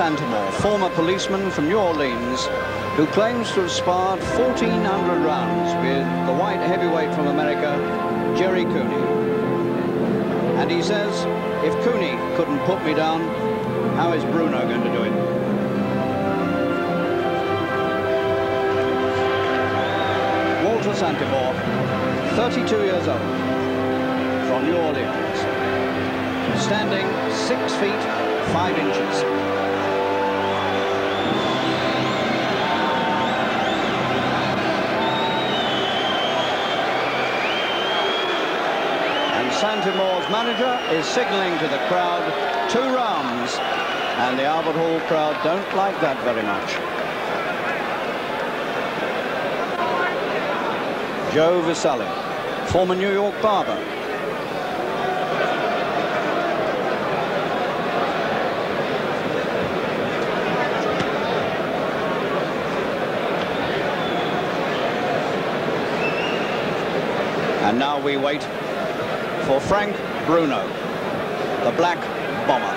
Santemore, former policeman from New Orleans, who claims to have sparred 1,400 rounds with the white heavyweight from America, Jerry Cooney. And he says, if Cooney couldn't put me down, how is Bruno going to do it? Walter Santemore, 32 years old, from New Orleans, standing 6 feet 5 inches. And Santemore's manager is signaling to the crowd 2 rounds, and the Albert Hall crowd don't like that very much. Joe Visali, former New York barber. And now we wait for Frank Bruno, the Black Bomber.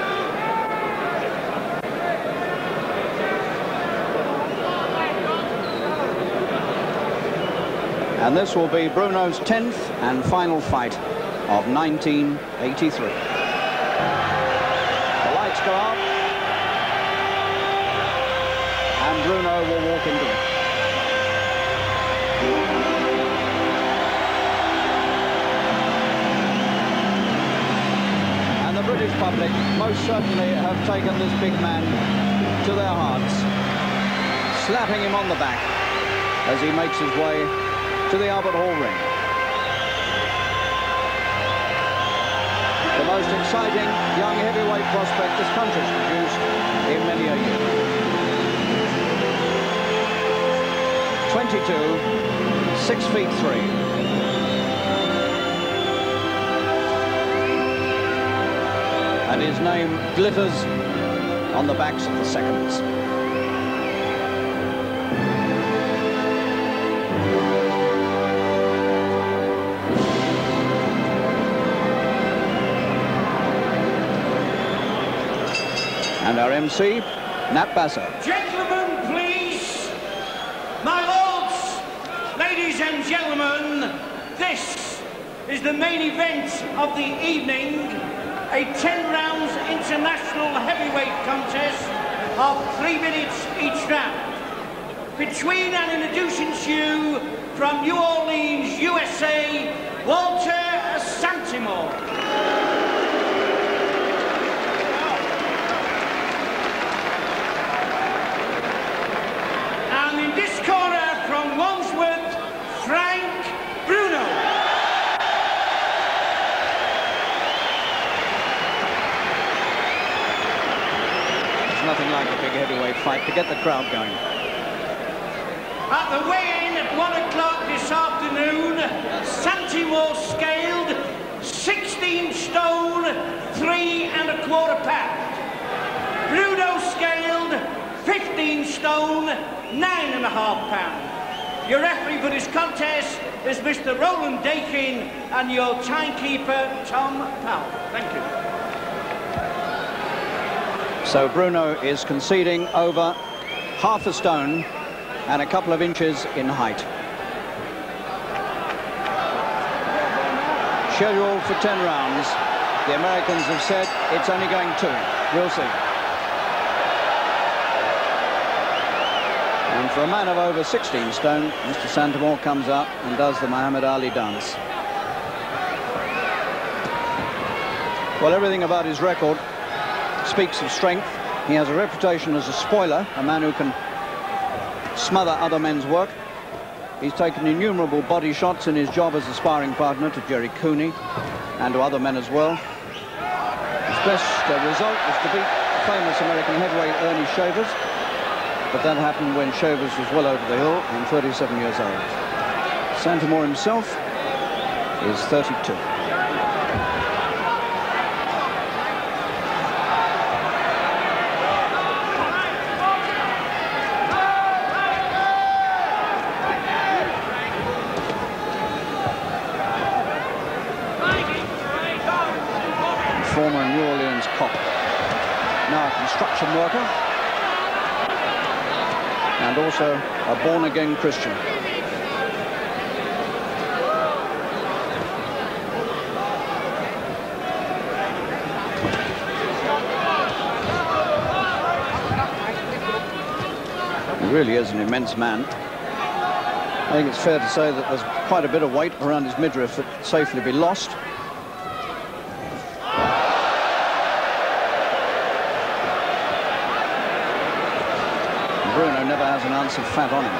And this will be Bruno's 10th and final fight of 1983. The lights go up, and Bruno will walk into it. And the British public most certainly have taken this big man to their hearts, slapping him on the back as he makes his way to the Albert Hall ring. The most exciting young heavyweight prospect this country's produced in many a year. 22, 6 feet 3. And his name glitters on the backs of the seconds. And our MC, Nat Basso. Gentlemen, please. My lords, ladies and gentlemen, this is the main event of the evening, a 10 rounds international heavyweight contest of 3 minutes each round. Between and introducing to you from New Orleans, USA, Walter Santemore. Frank Bruno. There's nothing like a big heavyweight fight to get the crowd going. At the weigh-in at 1 o'clock this afternoon, Santemore scaled 16 stone, 3 1/4 pounds. Bruno scaled 15 stone, 9 1/2 pounds. Your referee for this contest is Mr. Roland Dakin and your timekeeper, Tom Powell. Thank you. So Bruno is conceding over 1/2 stone and a couple of inches in height. Scheduled for 10 rounds. The Americans have said it's only going 2. We'll see. And for a man of over 16 stone, Mr. Santemore comes out and does the Muhammad Ali dance. Well, everything about his record speaks of strength. He has a reputation as a spoiler, a man who can smother other men's work. He's taken innumerable body shots in his job as a sparring partner to Jerry Cooney and to other men as well. His best result was to beat famous American heavyweight Ernie Shavers. But that happened when Shavers was well over the hill and 37 years old. Santemore himself is 32. Former New Orleans cop, now a construction worker. and also a born-again Christian. He really is an immense man. I think it's fair to say that there's quite a bit of weight around his midriff that could safely be lost. Bruno never has an ounce of fat on him.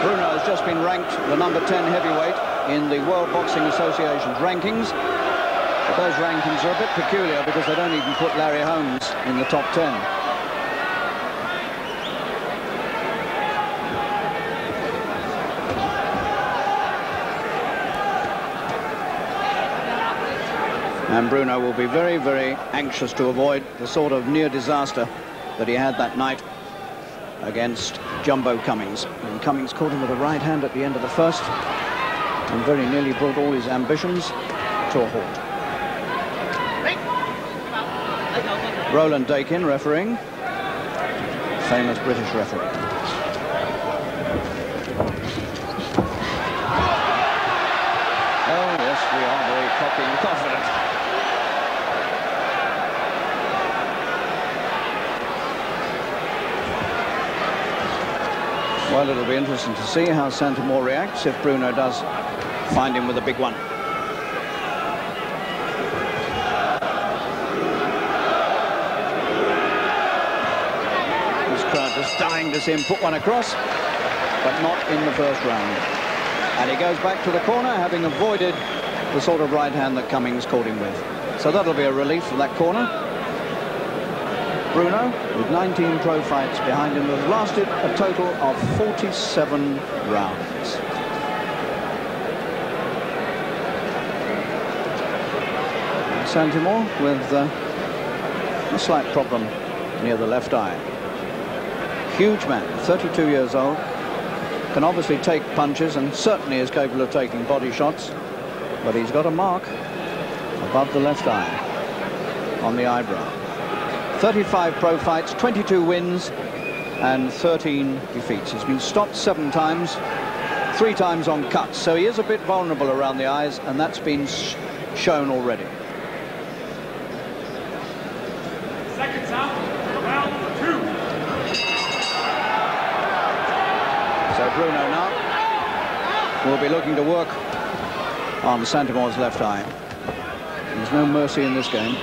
Bruno has just been ranked the number 10 heavyweight in the World Boxing Association's rankings. But those rankings are a bit peculiar because they don't even put Larry Holmes in the top 10. And Bruno will be very, very anxious to avoid the sort of near disaster that he had that night against Jumbo Cummings. And Cummings caught him with a right hand at the end of the first and very nearly brought all his ambitions to a halt. Roland Dakin refereeing, famous British referee. Oh yes, we are very cocky and confident. Well, it'll be interesting to see how Santemore reacts if Bruno does find him with a big one. This crowd just dying to see him put one across, but not in the first round. And he goes back to the corner, having avoided the sort of right hand that Cummings caught him with. So that'll be a relief for that corner. Bruno, with 19 pro fights behind him, has lasted a total of 47 rounds. Santemore with a slight problem near the left eye. Huge man, 32 years old, can obviously take punches and certainly is capable of taking body shots, but he's got a mark above the left eye on the eyebrow. 35 pro fights, 22 wins and 13 defeats. He's been stopped 7 times, 3 times on cuts, so he is a bit vulnerable around the eyes, and that's been shown already. Seconds out, round 2. So Bruno now will be looking to work on Santemore's left eye. There's no mercy in this game.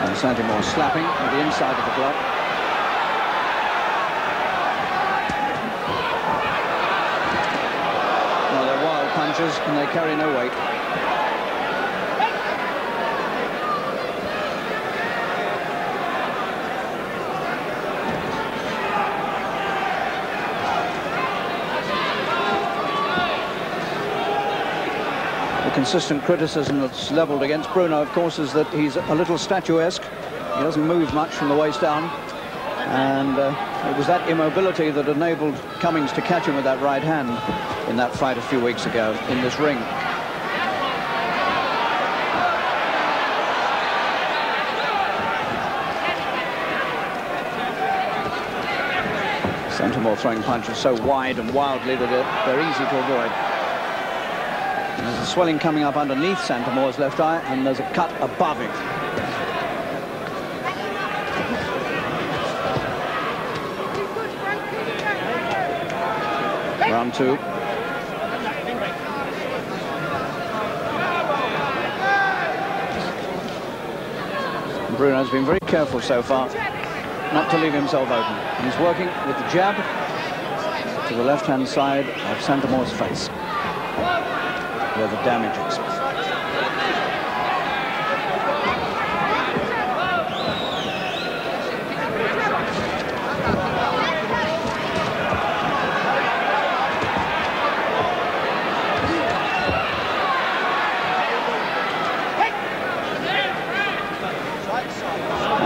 And Santemore slapping at the inside of the glove. Well, they're wild punches and they carry no weight. Consistent criticism that's levelled against Bruno, of course, is that he's a little statuesque. He doesn't move much from the waist down, and it was that immobility that enabled Cummings to catch him with that right hand in that fight a few weeks ago in this ring. Santemore throwing punches so wide and wildly that they're easy to avoid. There's a swelling coming up underneath Santemore's left eye, and there's a cut above it. Round 2. Bruno's been very careful so far not to leave himself open. He's working with the jab to the left-hand side of Santemore's face, where the damage is.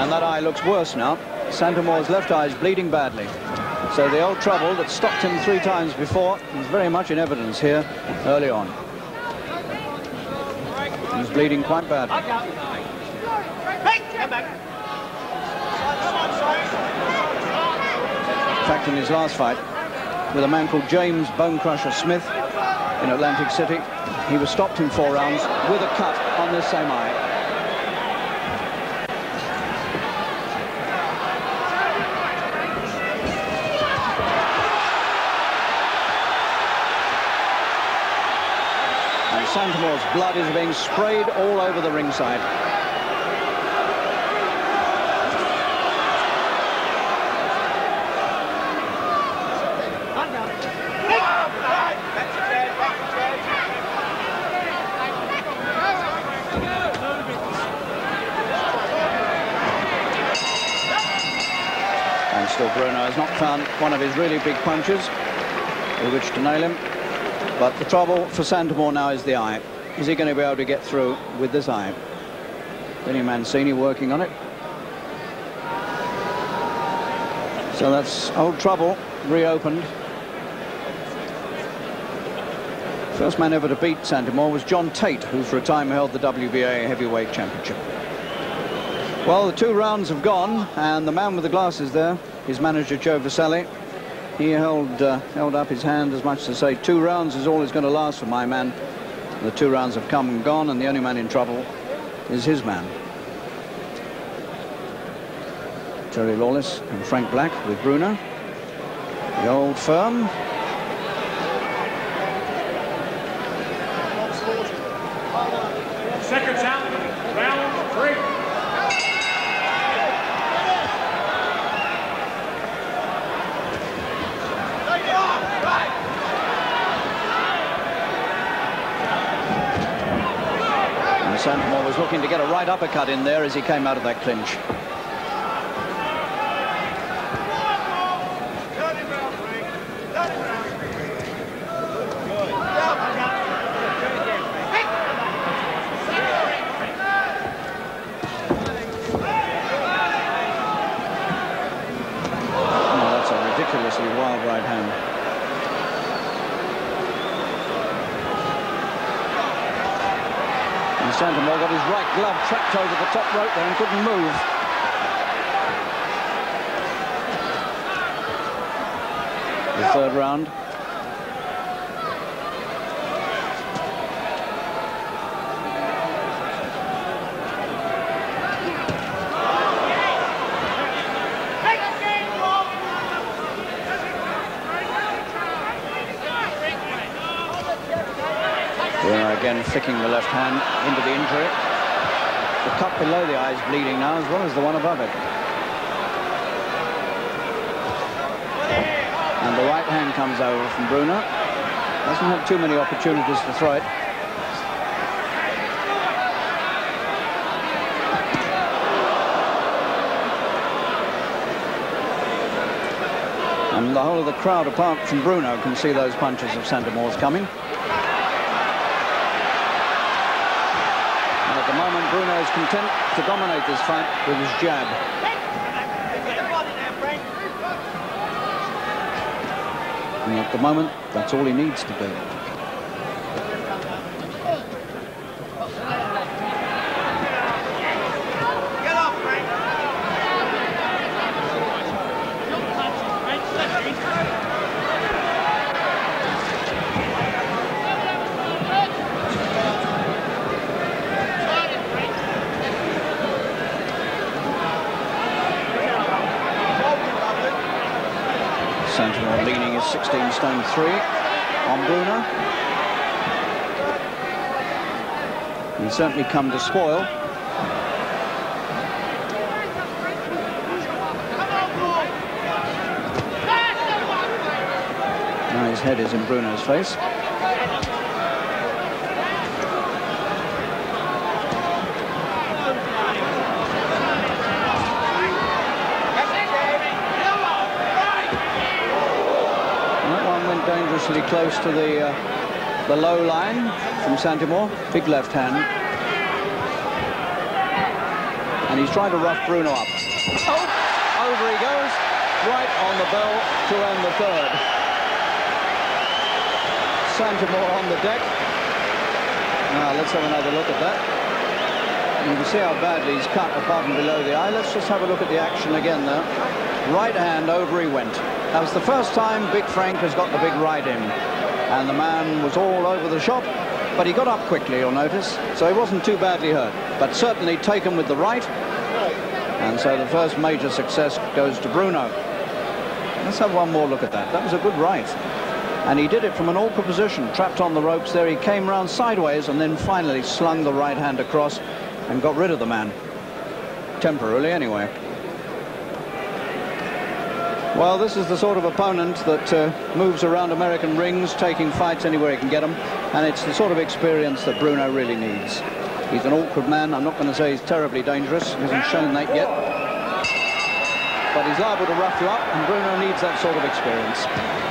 And that eye looks worse now. Santemore's left eye is bleeding badly. So the old trouble that stopped him 3 times before is very much in evidence here early on. He's bleeding quite badly. In fact, in his last fight with a man called James Bone Crusher Smith in Atlantic City, he was stopped in 4 rounds with a cut on this same eye. And Santemore's blood is being sprayed all over the ringside. Still, Bruno has not found one of his really big punches with which to nail him. But the trouble for Santemore now is the eye. Is he going to be able to get through with this eye? Benny Mancini working on it. So that's old trouble reopened. First man ever to beat Santemore was John Tate, who for a time held the WBA heavyweight championship. Well, the 2 rounds have gone, and the man with the glasses there, his manager Joe Vasselli, he held up his hand as much as to say 2 rounds is all it's going to last for my man. The 2 rounds have come and gone, and the only man in trouble is his man. Terry Lawless and Frank Black with Bruno, the old firm. Seconds out, round 3. Santemore was looking to get a right uppercut in there as he came out of that clinch. Oh, that's a ridiculously wild right hand. Santemore got his right glove trapped over the top rope there and couldn't move. The 3rd round. Bruno again flicking the left hand into the injury. The cut below the eye is bleeding now, as well as the one above it. And the right hand comes over from Bruno. Doesn't have too many opportunities to throw it. And the whole of the crowd, apart from Bruno, can see those punches of Santemore's coming. At the moment, Bruno is content to dominate this fight with his jab. And at the moment, that's all he needs to do. Santemore leaning his 16 stone 3 on Bruno. He's certainly come to spoil. Now his head is in Bruno's face. Dangerously close to the low line from Santemore. Big left hand. And he's trying to rough Bruno up. Oh, over he goes. right on the bell to end the third. Santemore on the deck. Now, let's have another look at that. You can see how badly he's cut above and below the eye. Let's just have a look at the action again there. Right hand over he went. That was the first time Big Frank has got the big right in. And the man was all over the shop, but he got up quickly, you'll notice. So he wasn't too badly hurt, but certainly taken with the right. And so the first major success goes to Bruno. Let's have one more look at that. That was a good right. And he did it from an awkward position, trapped on the ropes there. He came round sideways and then finally slung the right hand across and got rid of the man. Temporarily, anyway. Well, this is the sort of opponent that moves around American rings, taking fights anywhere he can get them. And it's the sort of experience that Bruno really needs. He's an awkward man. I'm not going to say he's terribly dangerous. He hasn't shown that yet. But he's liable to rough you up, and Bruno needs that sort of experience.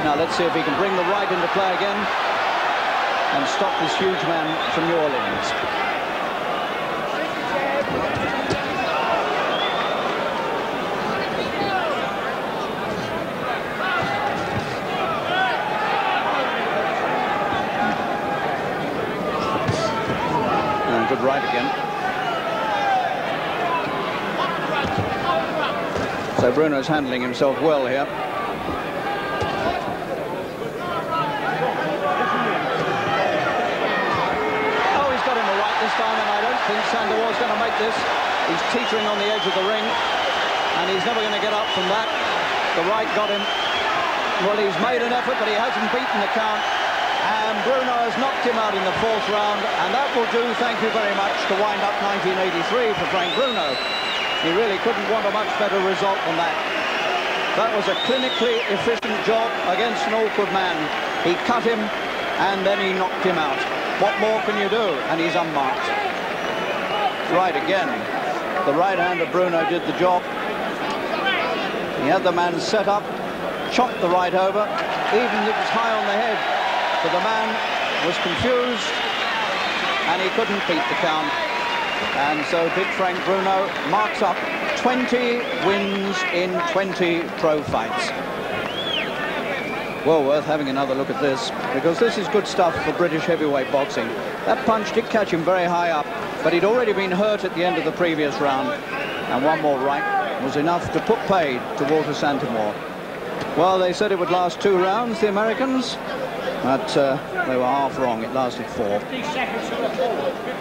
Now, let's see if he can bring the right into play again and stop this huge man from New Orleans. And good right again. So Bruno's handling himself well here. Oh, he's got him a right this time, and I don't think Santemore's going to make this. He's teetering on the edge of the ring, and he's never going to get up from that. The right got him. Well, he's made an effort, but he hasn't beaten the count. And Bruno has knocked him out in the fourth round, and that will do, thank you very much, to wind up 1983 for Frank Bruno. He really couldn't want a much better result than that. That was a clinically efficient job against an awkward man. He cut him, and then he knocked him out. What more can you do? And he's unmarked. Right again. The right hand of Bruno did the job. He had the man set up, chopped the right over, even if it was high on the head. So the man was confused, and he couldn't beat the count. And so Big Frank Bruno marks up 20 wins in 20 pro fights. Well worth having another look at this, because this is good stuff for British heavyweight boxing. That punch did catch him very high up, but he'd already been hurt at the end of the previous round. And one more right was enough to put paid to Walter Santemore. Well, they said it would last 2 rounds, the Americans, but they were half wrong. It lasted 4.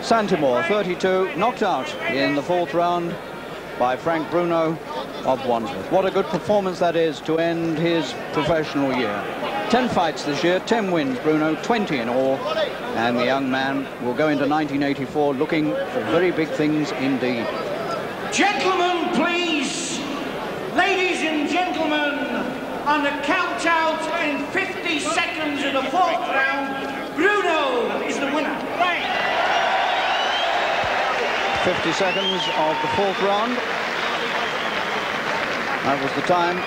Santemore, 32, knocked out in the 4th round by Frank Bruno of Wandsworth. What a good performance that is to end his professional year. 10 fights this year, 10 wins, Bruno, 20 in all. And the young man will go into 1984 looking for very big things indeed. Gentlemen, please. Ladies and gentlemen, on the count out in 50 seconds of the 4th round, Bruno is the winner. 50 seconds of the 4th round. That was the time.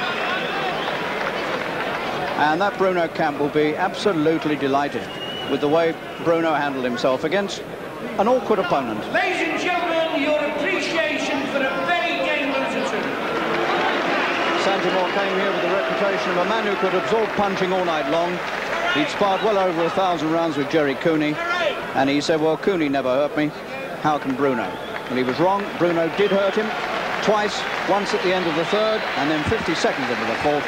And that Bruno camp will be absolutely delighted with the way Bruno handled himself against an awkward opponent. Ladies and gentlemen, your appreciation for a very game loser. Santemore came here with the reputation of a man who could absorb punching all night long. He'd sparred well over 1,000 rounds with Jerry Cooney, and he said, well, Cooney never hurt me. How can Bruno? Well, he was wrong. Bruno did hurt him twice, once at the end of the 3rd, and then 50 seconds into the 4th.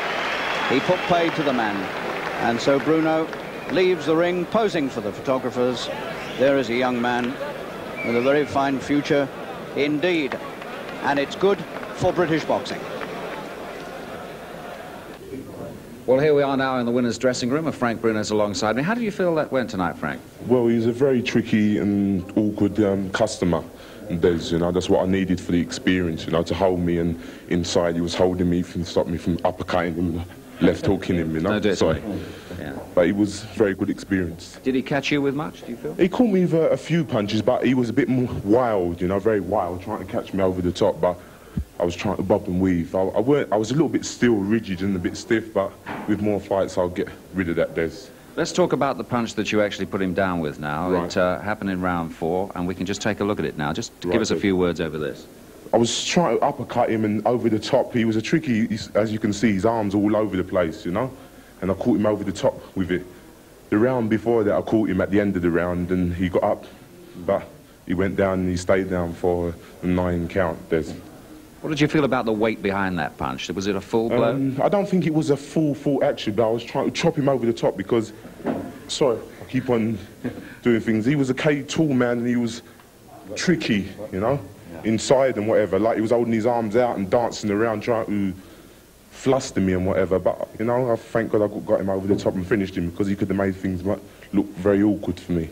He put paid to the man. And so Bruno leaves the ring, posing for the photographers. There is a young man with a very fine future indeed. And it's good for British boxing. Well, here we are now in the winner's dressing room, and Frank Bruno's alongside me. How did you feel that went tonight, Frank? Well, he was a very tricky and awkward customer, Des, you know. That's what I needed for the experience, you know, to hold me, and inside he was holding me to stop me from uppercutting him, left hooking him, you know. No, do it. Sorry. Yeah. But it was a very good experience. Did he catch you with much, do you feel? He caught me with a few punches, but he was a bit more wild, you know, very wild, trying to catch me over the top, but I was trying to bob and weave. I was a little bit still rigid and a bit stiff, but with more fights I'll get rid of that, Des. Let's talk about the punch that you actually put him down with now. Right. It happened in round 4, and we can just take a look at it now. Just give us a few words over this. I was trying to uppercut him and over the top. He was a tricky, as you can see, his arms all over the place, you know? And I caught him over the top with it. The round before that, I caught him at the end of the round and he got up, but he went down and he stayed down for a 9 count. What did you feel about the weight behind that punch? Was it a full blow? I don't think it was a full action, but I was trying to chop him over the top because, sorry, I keep on doing things. He was a tall man and he was tricky, you know, inside and whatever. Like he was holding his arms out and dancing around trying to fluster me and whatever. But, you know, I thank God I got him over the top and finished him because he could have made things look very awkward for me.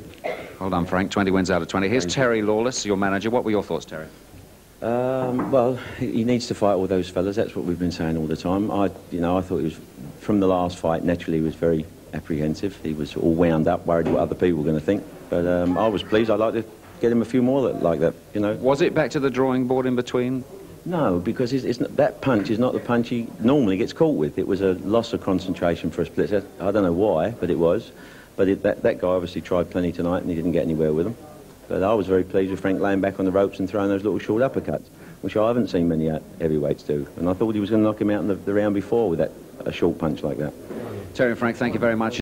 Well done, Frank. 20 wins out of 20. Here's Terry Lawless, your manager. What were your thoughts, Terry? Well, he needs to fight all those fellas. That's what we've been saying all the time. I thought he was, from the last fight, naturally he was very apprehensive. He was all wound up, worried what other people were going to think. But I was pleased. I'd like to get him a few more like that, you know. Was it back to the drawing board in between? No, because that punch is not the punch he normally gets caught with. It was a loss of concentration for a split second. I don't know why, but it was. But that guy obviously tried plenty tonight and he didn't get anywhere with them. But I was very pleased with Frank laying back on the ropes and throwing those little short uppercuts, which I haven't seen many heavyweights do. And I thought he was going to knock him out in the round before with a short punch like that. Terry and Frank, thank you very much.